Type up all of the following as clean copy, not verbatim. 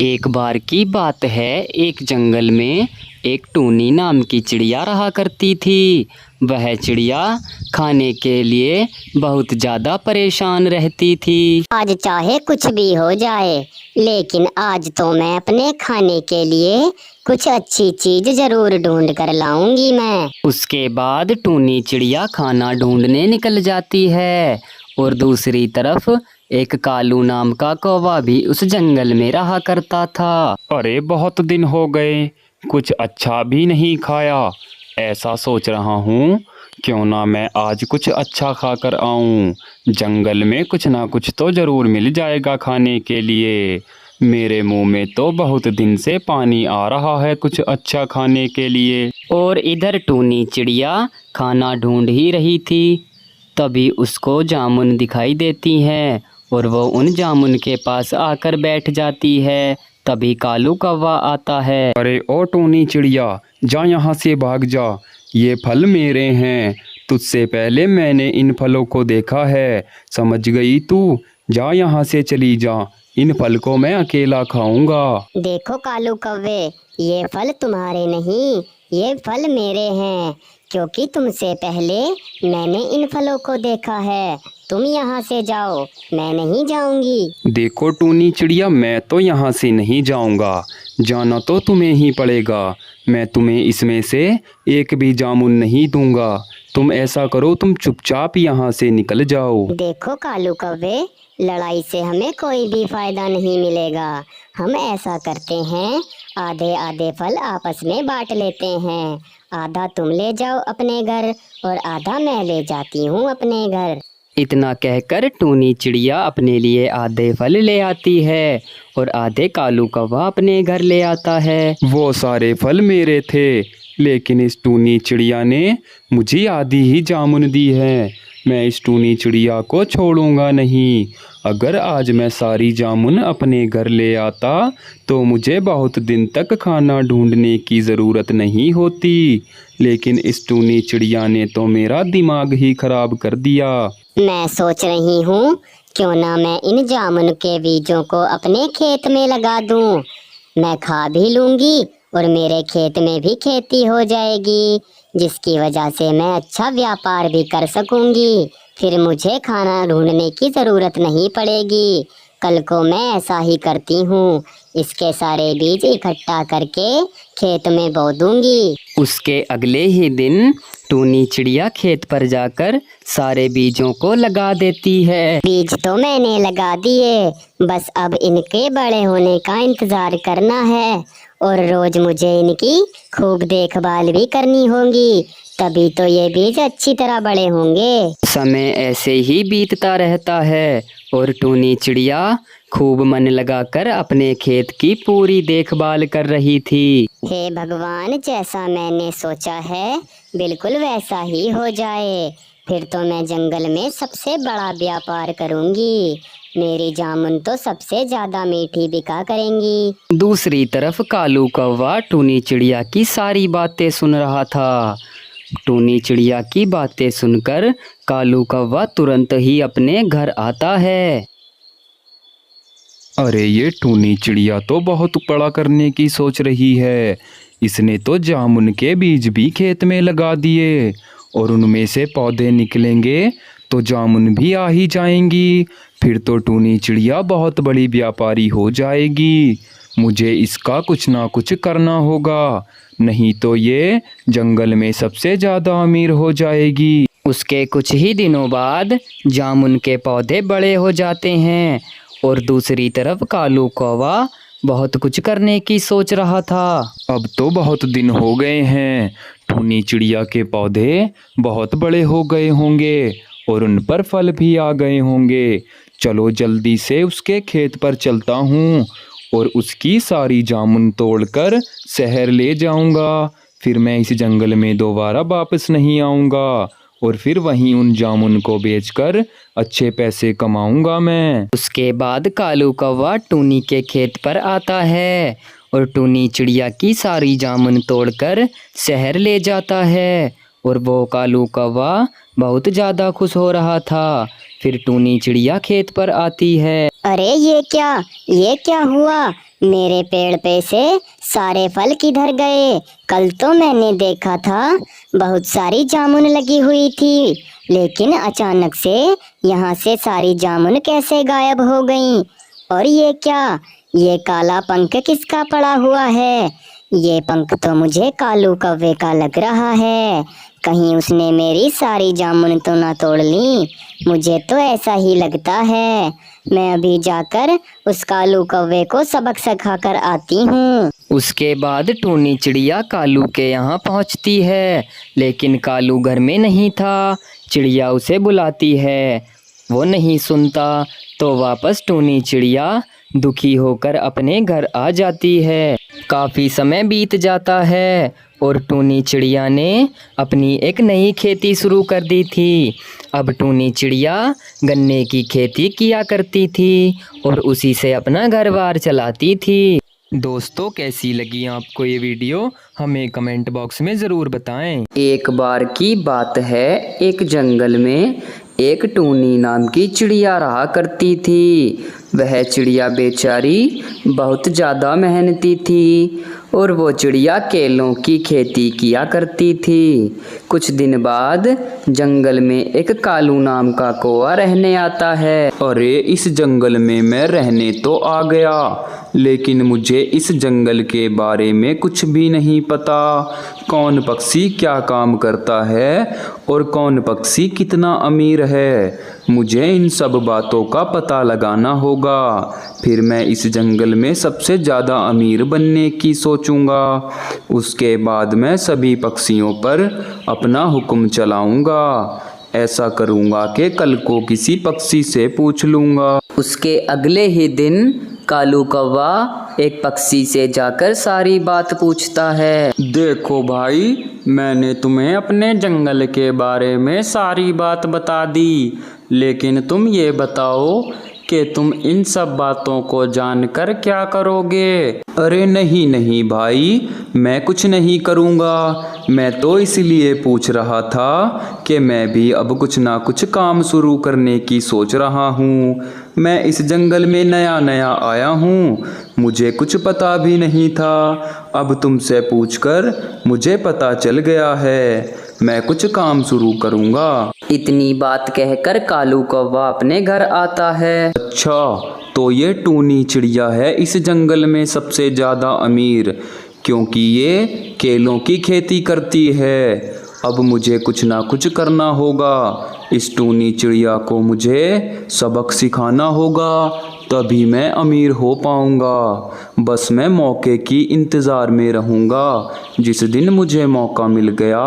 एक बार की बात है, एक जंगल में एक टूनी नाम की चिड़िया रहा करती थी। वह चिड़िया खाने के लिए बहुत ज़्यादा परेशान रहती थी। आज चाहे कुछ भी हो जाए, लेकिन आज तो मैं अपने खाने के लिए कुछ अच्छी चीज जरूर ढूंढ कर लाऊंगी मैं। उसके बाद टूनी चिड़िया खाना ढूंढने निकल जाती है और दूसरी तरफ एक कालू नाम का कौवा भी उस जंगल में रहा करता था। अरे बहुत दिन हो गए, कुछ अच्छा भी नहीं खाया। ऐसा सोच रहा हूँ क्यों ना मैं आज कुछ अच्छा खाकर आऊं। जंगल में कुछ ना कुछ तो ज़रूर मिल जाएगा खाने के लिए। मेरे मुंह में तो बहुत दिन से पानी आ रहा है कुछ अच्छा खाने के लिए। और इधर टूनी चिड़िया खाना ढूंढ ही रही थी, तभी उसको जामुन दिखाई देती हैं और वो उन जामुन के पास आकर बैठ जाती है। तभी कालू कौवा आता है। अरे ओ टूनी चिड़िया, जा यहाँ से भाग जा। ये फल मेरे हैं, तुझसे पहले मैंने इन फलों को देखा है। समझ गई तू? जा यहाँ से चली जा, इन फल को मैं अकेला खाऊंगा। देखो कालू कौवे, ये फल तुम्हारे नहीं, ये फल मेरे हैं, क्योंकि तुमसे पहले मैंने इन फलों को देखा है। तुम यहाँ से जाओ, मैं नहीं जाऊंगी। देखो टूनी चिड़िया, मैं तो यहाँ से नहीं जाऊंगा, जाना तो तुम्हें ही पड़ेगा। मैं तुम्हें इसमें से एक भी जामुन नहीं दूंगा। तुम ऐसा करो, तुम चुपचाप यहाँ से निकल जाओ। देखो कालू कौवे, लड़ाई से हमें कोई भी फायदा नहीं मिलेगा। हम ऐसा करते हैं, आधे आधे फल आपस में बांट लेते हैं। आधा तुम ले जाओ अपने घर और आधा मैं ले जाती हूँ अपने घर। इतना कहकर टूनी चिड़िया अपने लिए आधे फल ले आती है और आधे कालू कौवा अपने घर ले आता है। वो सारे फल मेरे थे, लेकिन इस टूनी चिड़िया ने मुझे आधी ही जामुन दी है। मैं इस टूनी चिड़िया को छोड़ूंगा नहीं। अगर आज मैं सारी जामुन अपने घर ले आता तो मुझे बहुत दिन तक खाना ढूंढने की ज़रूरत नहीं होती। लेकिन इस टूनी चिड़िया ने तो मेरा दिमाग ही खराब कर दिया। मैं सोच रही हूँ क्यों ना मैं इन जामुन के बीजों को अपने खेत में लगा दूँ। मैं खा भी लूँगी और मेरे खेत में भी खेती हो जाएगी, जिसकी वजह से मैं अच्छा व्यापार भी कर सकूँगी। फिर मुझे खाना ढूंढने की ज़रूरत नहीं पड़ेगी। कल को मैं ऐसा ही करती हूँ, इसके सारे बीज इकट्ठा करके खेत में बो दूँगी। उसके अगले ही दिन टूनी चिड़िया खेत पर जाकर सारे बीजों को लगा देती है। बीज तो मैंने लगा दिए, बस अब इनके बड़े होने का इंतजार करना है और रोज मुझे इनकी खूब देखभाल भी करनी होगी, तभी तो ये बीज अच्छी तरह बड़े होंगे। समय ऐसे ही बीतता रहता है और टूनी चिड़िया खूब मन लगाकर अपने खेत की पूरी देखभाल कर रही थी। हे भगवान, जैसा मैंने सोचा है बिल्कुल वैसा ही हो जाए। फिर तो मैं जंगल में सबसे बड़ा व्यापार करूंगी। मेरी जामुन तो सबसे ज्यादा मीठी बिका करेंगी। दूसरी तरफ कालू कौवा टूनी चिड़िया की सारी बातें सुन रहा था। टूनी चिड़िया की बातें सुनकर कालू कौवा तुरंत ही अपने घर आता है। अरे ये टूनी चिड़िया तो बहुत बड़ा करने की सोच रही है। इसने तो जामुन के बीज भी खेत में लगा दिए और उनमें से पौधे निकलेंगे तो जामुन भी आ ही जाएंगी। फिर तो टूनी चिड़िया बहुत बड़ी व्यापारी हो जाएगी। मुझे इसका कुछ ना कुछ करना होगा, नहीं तो ये जंगल में सबसे ज़्यादा अमीर हो जाएगी। उसके कुछ ही दिनों बाद जामुन के पौधे बड़े हो जाते हैं और दूसरी तरफ कालू कौवा बहुत कुछ करने की सोच रहा था। अब तो बहुत दिन हो गए हैं, टूनी चिड़िया के पौधे बहुत बड़े हो गए होंगे और उन पर फल भी आ गए होंगे। चलो जल्दी से उसके खेत पर चलता हूँ और उसकी सारी जामुन तोड़कर शहर ले जाऊंगा। फिर मैं इस जंगल में दोबारा वापस नहीं आऊंगा और फिर वहीं उन जामुन को बेचकर अच्छे पैसे कमाऊंगा मैं। उसके बाद कालू कौवा टूनी के खेत पर आता है और टूनी चिड़िया की सारी जामुन तोड़कर शहर ले जाता है और वो कालू कौवा बहुत ज़्यादा खुश हो रहा था। फिर टूनी चिड़िया खेत पर आती है। अरे ये क्या हुआ? मेरे पेड़ पे से सारे फल किधर गए? कल तो मैंने देखा था बहुत सारी जामुन लगी हुई थी, लेकिन अचानक से यहाँ से सारी जामुन कैसे गायब हो गईं? और ये क्या? ये काला पंख किसका पड़ा हुआ है? ये पंख तो मुझे कालू कौवे का लग रहा है। कहीं उसने मेरी सारी जामुन तो ना तोड़ ली? मुझे तो ऐसा ही लगता है। मैं अभी जाकर उस कालू कौवे को सबक सिखा कर आती हूँ। उसके बाद टूनी चिड़िया कालू के यहाँ पहुँचती है, लेकिन कालू घर में नहीं था। चिड़िया उसे बुलाती है, वो नहीं सुनता, तो वापस टूनी चिड़िया दुखी होकर अपने घर आ जाती है। काफ़ी समय बीत जाता है और टूनी चिड़िया ने अपनी एक नई खेती शुरू कर दी थी। अब टूनी चिड़िया गन्ने की खेती किया करती थी और उसी से अपना घर-बार चलाती थी। दोस्तों, कैसी लगी आपको ये वीडियो? हमें कमेंट बॉक्स में ज़रूर बताएं। एक बार की बात है, एक जंगल में एक टूनी नाम की चिड़िया रहा करती थी। वह चिड़िया बेचारी बहुत ज़्यादा मेहनती थी और वो चिड़िया केलों की खेती किया करती थी। कुछ दिन बाद जंगल में एक कालू नाम का कौवा रहने आता है। अरे, इस जंगल में मैं रहने तो आ गया, लेकिन मुझे इस जंगल के बारे में कुछ भी नहीं पता। कौन पक्षी क्या काम करता है और कौन पक्षी कितना अमीर है, मुझे इन सब बातों का पता लगाना होगा। फिर मैं इस जंगल में सबसे ज़्यादा अमीर बनने की सोचूंगा। उसके बाद मैं सभी पक्षियों पर अपना हुक्म चलाऊंगा। ऐसा करूंगा कि कल को किसी पक्षी से पूछ लूंगा। उसके अगले ही दिन कालू कौवा एक पक्षी से जाकर सारी बात पूछता है। देखो भाई, मैंने तुम्हें अपने जंगल के बारे में सारी बात बता दी, लेकिन तुम ये बताओ कि तुम इन सब बातों को जानकर क्या करोगे? अरे नहीं नहीं भाई, मैं कुछ नहीं करूँगा। मैं तो इसलिए पूछ रहा था कि मैं भी अब कुछ ना कुछ काम शुरू करने की सोच रहा हूँ। मैं इस जंगल में नया नया आया हूँ, मुझे कुछ पता भी नहीं था। अब तुमसे पूछकर मुझे पता चल गया है। मैं कुछ काम शुरू करूँगा। इतनी बात कहकर कालू कौवा अपने घर आता है। अच्छा, तो ये टूनी चिड़िया है इस जंगल में सबसे ज़्यादा अमीर, क्योंकि ये केलों की खेती करती है। अब मुझे कुछ ना कुछ करना होगा। इस टूनी चिड़िया को मुझे सबक सिखाना होगा, तभी मैं अमीर हो पाऊंगा। बस मैं मौके की इंतज़ार में रहूंगा। जिस दिन मुझे मौका मिल गया,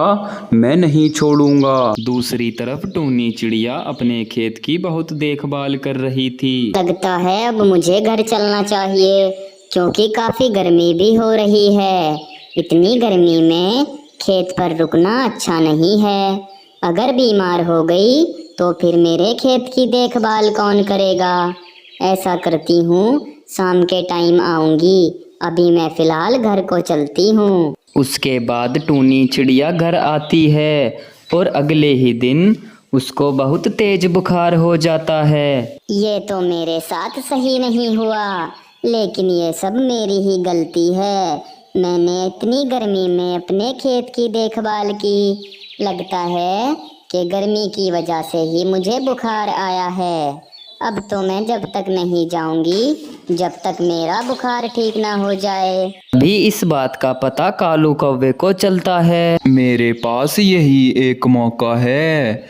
मैं नहीं छोड़ूंगा। दूसरी तरफ टूनी चिड़िया अपने खेत की बहुत देखभाल कर रही थी। लगता है अब मुझे घर चलना चाहिए, क्योंकि काफी गर्मी भी हो रही है। इतनी गर्मी में खेत पर रुकना अच्छा नहीं है। अगर बीमार हो गई तो फिर मेरे खेत की देखभाल कौन करेगा? ऐसा करती हूँ, शाम के टाइम आऊंगी। अभी मैं फिलहाल घर को चलती हूँ। उसके बाद टूनी चिड़िया घर आती है और अगले ही दिन उसको बहुत तेज बुखार हो जाता है। ये तो मेरे साथ सही नहीं हुआ, लेकिन ये सब मेरी ही गलती है। मैंने इतनी गर्मी में अपने खेत की देखभाल की। लगता है कि गर्मी की वजह से ही मुझे बुखार आया है। अब तो मैं जब तक नहीं जाऊंगी जब तक मेरा बुखार ठीक ना हो जाए। अभी इस बात का पता कालू कौवे को चलता है। मेरे पास यही एक मौका है।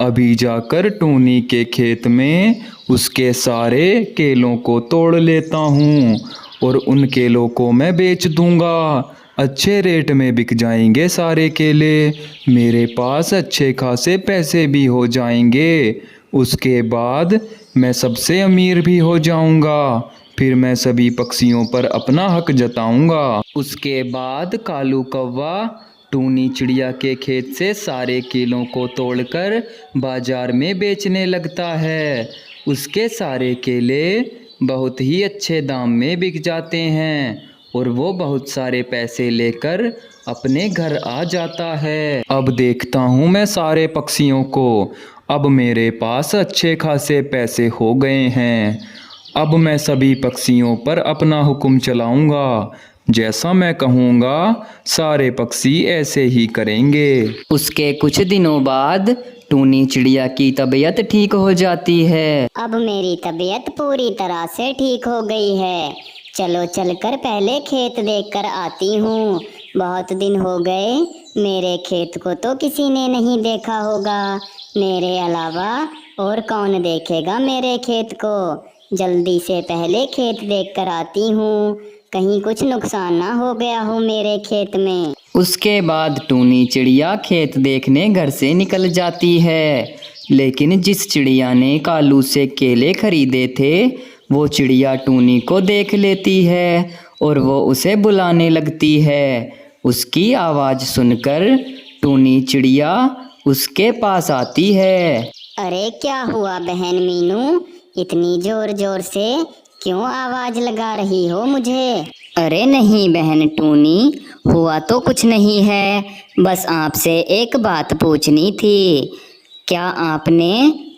अभी जाकर टूनी के खेत में उसके सारे केलों को तोड़ लेता हूँ और उन केलों को मैं बेच दूंगा। अच्छे रेट में बिक जाएंगे सारे केले। मेरे पास अच्छे खासे पैसे भी हो जाएंगे। उसके बाद मैं सबसे अमीर भी हो जाऊंगा। फिर मैं सभी पक्षियों पर अपना हक जताऊंगा। उसके बाद कालू कौवा टूनी चिड़िया के खेत से सारे केलों को तोड़कर बाजार में बेचने लगता है। उसके सारे केले बहुत ही अच्छे दाम में बिक जाते हैं और वो बहुत सारे पैसे लेकर अपने घर आ जाता है। अब देखता हूँ मैं सारे पक्षियों को। अब मेरे पास अच्छे खासे पैसे हो गए हैं। अब मैं सभी पक्षियों पर अपना हुक्म चलाऊंगा। जैसा मैं कहूँगा सारे पक्षी ऐसे ही करेंगे। उसके कुछ दिनों बाद टूनी चिड़िया की तबीयत ठीक हो जाती है। अब मेरी तबीयत पूरी तरह से ठीक हो गई है। चलो चलकर पहले खेत देखकर आती हूँ। बहुत दिन हो गए, मेरे खेत को तो किसी ने नहीं देखा होगा। मेरे अलावा और कौन देखेगा मेरे खेत को। जल्दी से पहले खेत देखकर आती हूँ, कहीं कुछ नुकसान ना हो गया हो मेरे खेत में। उसके बाद टूनी चिड़िया खेत देखने घर से निकल जाती है। लेकिन जिस चिड़िया ने कालू से केले खरीदे थे, वो चिड़िया टूनी को देख लेती है और वो उसे बुलाने लगती है। उसकी आवाज़ सुनकर टूनी चिड़िया उसके पास आती है। अरे क्या हुआ बहन मीनू, इतनी जोर जोर से क्यों आवाज लगा रही हो मुझे? अरे नहीं बहन टूनी, हुआ तो कुछ नहीं है, बस आपसे एक बात पूछनी थी। क्या आपने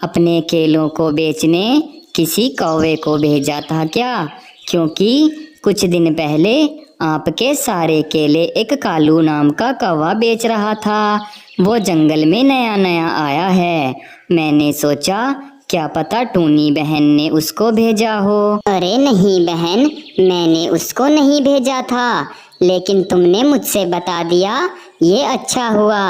अपने केलों को बेचने किसी कौवे को भेजा था क्या? क्योंकि कुछ दिन पहले आपके सारे केले एक कालू नाम का कौवा बेच रहा था। वो जंगल में नया नया आया है। मैंने सोचा क्या पता टूनी बहन ने उसको भेजा हो। अरे नहीं बहन, मैंने उसको नहीं भेजा था, लेकिन तुमने मुझसे बता दिया, ये अच्छा हुआ।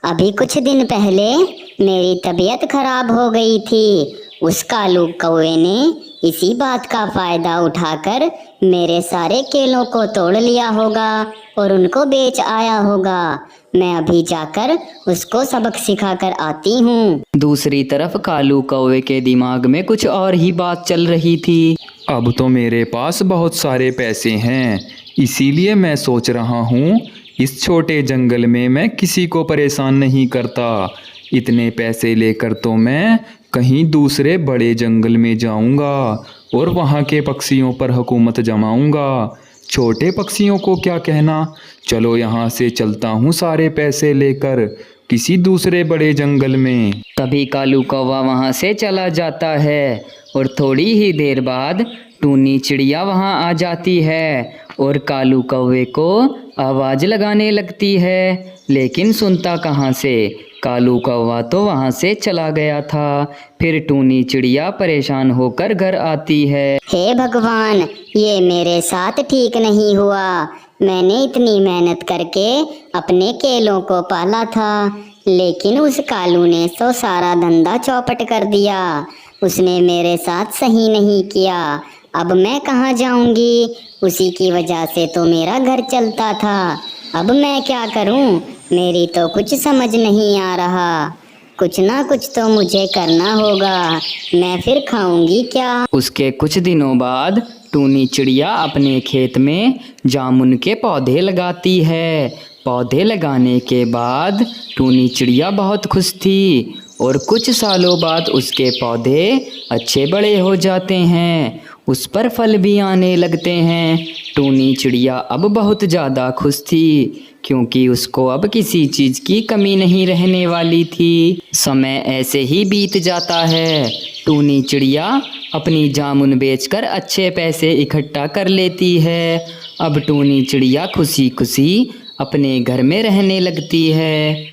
अभी कुछ दिन पहले मेरी तबीयत खराब हो गई थी। उस कालू कौवे ने इसी बात का फायदा उठाकर मेरे सारे केलों को तोड़ लिया होगा और उनको बेच आया होगा। मैं अभी जाकर उसको सबक सिखा कर आती हूँ। दूसरी तरफ कालू कौवे के दिमाग में कुछ और ही बात चल रही थी। अब तो मेरे पास बहुत सारे पैसे हैं, इसीलिए मैं सोच रहा हूँ इस छोटे जंगल में मैं किसी को परेशान नहीं करता। इतने पैसे लेकर तो मैं कहीं दूसरे बड़े जंगल में जाऊंगा और वहाँ के पक्षियों पर हुकूमत जमाऊंगा। छोटे पक्षियों को क्या कहना। चलो यहाँ से चलता हूँ सारे पैसे लेकर किसी दूसरे बड़े जंगल में। तभी कालू कौवा वहाँ से चला जाता है और थोड़ी ही देर बाद टूनी चिड़िया वहाँ आ जाती है और कालू कौवे को आवाज़ लगाने लगती है। लेकिन सुनता कहाँ से, कालू कौवा तो वहाँ से चला गया था। फिर टूनी चिड़िया परेशान होकर घर आती है। हे भगवान, ये मेरे साथ ठीक नहीं हुआ। मैंने इतनी मेहनत करके अपने केलों को पाला था, लेकिन उस कालू ने तो सारा धंधा चौपट कर दिया। उसने मेरे साथ सही नहीं किया। अब मैं कहाँ जाऊंगी? उसी की वजह से तो मेरा घर चलता था। अब मैं क्या करूं? मेरी तो कुछ समझ नहीं आ रहा। कुछ ना कुछ तो मुझे करना होगा। मैं फिर खाऊंगी क्या? उसके कुछ दिनों बाद टूनी चिड़िया अपने खेत में जामुन के पौधे लगाती है। पौधे लगाने के बाद टूनी चिड़िया बहुत खुश थी और कुछ सालों बाद उसके पौधे अच्छे बड़े हो जाते हैं। उस पर फल भी आने लगते हैं। टूनी चिड़िया अब बहुत ज़्यादा खुश थी क्योंकि उसको अब किसी चीज़ की कमी नहीं रहने वाली थी। समय ऐसे ही बीत जाता है। टूनी चिड़िया अपनी जामुन बेचकर अच्छे पैसे इकट्ठा कर लेती है। अब टूनी चिड़िया खुशी खुशी अपने घर में रहने लगती है।